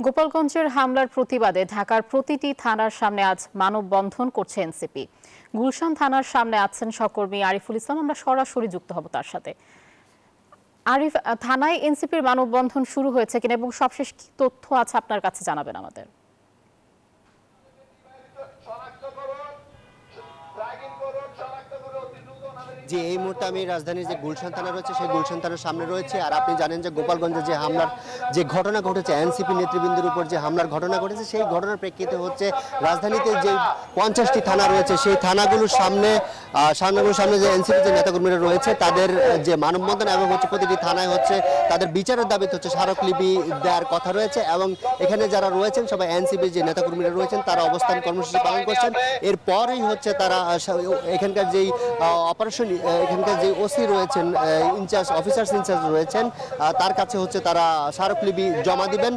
গোপালগঞ্জের হামলার প্রতিবাদে ঢাকার প্রতিটি থানার সামনে আজ মানববন্ধন করছে এনসিপি। গুলশান থানার সামনে আছেন সহকর্মী আরিফুল ইসলাম, আমরা সরাসরি যুক্ত হব তার সাথে। আরিফ, থানায় এনসিপির মানববন্ধন শুরু হয়েছে কিনা এবং সবশেষ কি তথ্য আছে আপনার কাছে জানাবেন আমাদের। যে এই মুহূর্তে আমি রাজধানীর যে গুলশান থানা রয়েছে সেই গুলশান থানার সামনে রয়েছে। আর আপনি জানেন যে গোপালগঞ্জে যে হামলার যে ঘটনা ঘটেছে, এনসিপি নেতৃবৃন্দের উপর যে হামলার ঘটনা ঘটেছে, সেই ঘটনার প্রেক্ষিতে হচ্ছে রাজধানীতে যে 50টি থানা রয়েছে সেই থানাগুলোর সামনে যে এনসিপি যে নেতাকর্মীরা রয়েছে তাদের যে মানববন্ধন এবং হচ্ছে প্রতিটি থানায় হচ্ছে তাদের বিচারের দাবিতে হচ্ছে স্মারকলিপি দেওয়ার কথা রয়েছে। এবং এখানে যারা রয়েছেন সবাই এনসিপির যে নেতাকর্মীরা রয়েছেন তারা অবস্থান কর্মসূচি পালন করছেন। এরপরেই হচ্ছে তারা এখানকার যেই অপারেশন, এখানকার যে ওসি রয়েছেন, অফিসার্স ইনচার্জ রয়েছেন, তার কাছে হচ্ছে তারা স্মারকলিপি জমা দিবেন।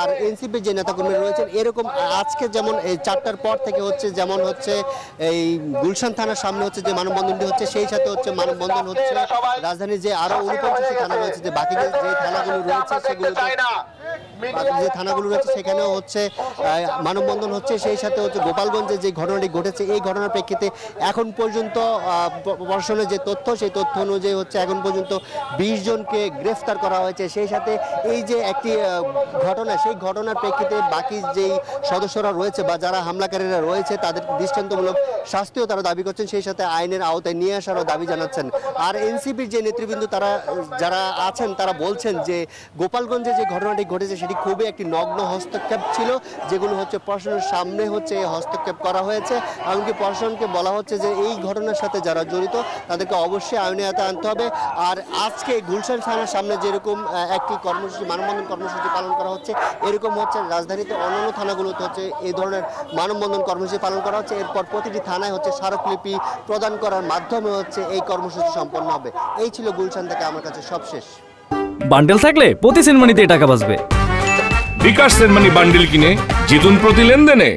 আর এনসিপির যে নেতাকর্মীরা রয়েছেন এরকম আজকে যেমন এই 4টার পর থেকে হচ্ছে যেমন হচ্ছে এই গুলশান থানার সামনে হচ্ছে যে মানববন্ধনটি হচ্ছে, সেই সাথে হচ্ছে মানববন্ধন হচ্ছে রাজধানীর যে আরো 49টি থানা রয়েছে, যে বাকি যে থানাগুলো রয়েছে সেখানেও হচ্ছে মানববন্ধন হচ্ছে। সেই সাথে হচ্ছে গোপালগঞ্জে যে ঘটনাটি ঘটেছে এই ঘটনার প্রেক্ষিতে এখন পর্যন্ত প্রশাসনের যে তথ্য, সেই তথ্য অনুযায়ী হচ্ছে এখন পর্যন্ত 20 জনকে গ্রেফতার করা হয়েছে। সেই সাথে এই যে একটি ঘটনা, সেই ঘটনার প্রেক্ষিতে বাকি যেই সদস্যরা রয়েছে বা যারা হামলাকারীরা রয়েছে তাদের দৃষ্টান্তমূলক শাস্তিও তারা দাবি করছেন, সেই সাথে আইনের আওতায় নিয়ে আসারও দাবি জানাচ্ছেন। আর এনসিপির যে নেতৃবৃন্দ তারা যারা আছেন তারা বলছেন যে গোপালগঞ্জে যে ঘটনাটি ঘটেছে সেটি খুবই একটি নগ্ন হস্তক্ষেপ ছিল, যেগুলো হচ্ছে প্রশাসনের সামনে হচ্ছে এই হস্তক্ষেপ করা হয়েছে। এমনকি প্রশাসনকে বলা হচ্ছে যে এই ঘটনার সাথে যারা জড়িত তাদেরকে অবশ্যই আইনের আওতায় আনতে হবে। আর আজকে গুলশান থানার সামনে যেরকম একটি কর্মসূচি, মানববন্ধন কর্মসূচি পালন করা হচ্ছে, এরকম হচ্ছে রাজধানীতে অন্যান্য থানাগুলোতে হচ্ছে এই ধরনের মানববন্ধন কর্মসূচি পালন করা হচ্ছে। এরপর প্রতিটি থানায় হচ্ছে স্মারকলিপি প্রদান করার মাধ্যমে হচ্ছে এই কর্মসূচি সম্পন্ন হবে। এই ছিল গুলশান থেকে আমার কাছে সবশেষ। বান্ডেল থাকলে প্রতি সেনমানিতে টাকা বাঁচবে। বিকাশ সেনমানি বান্ডেল কিনে জিতুন প্রতি লেনদেনে।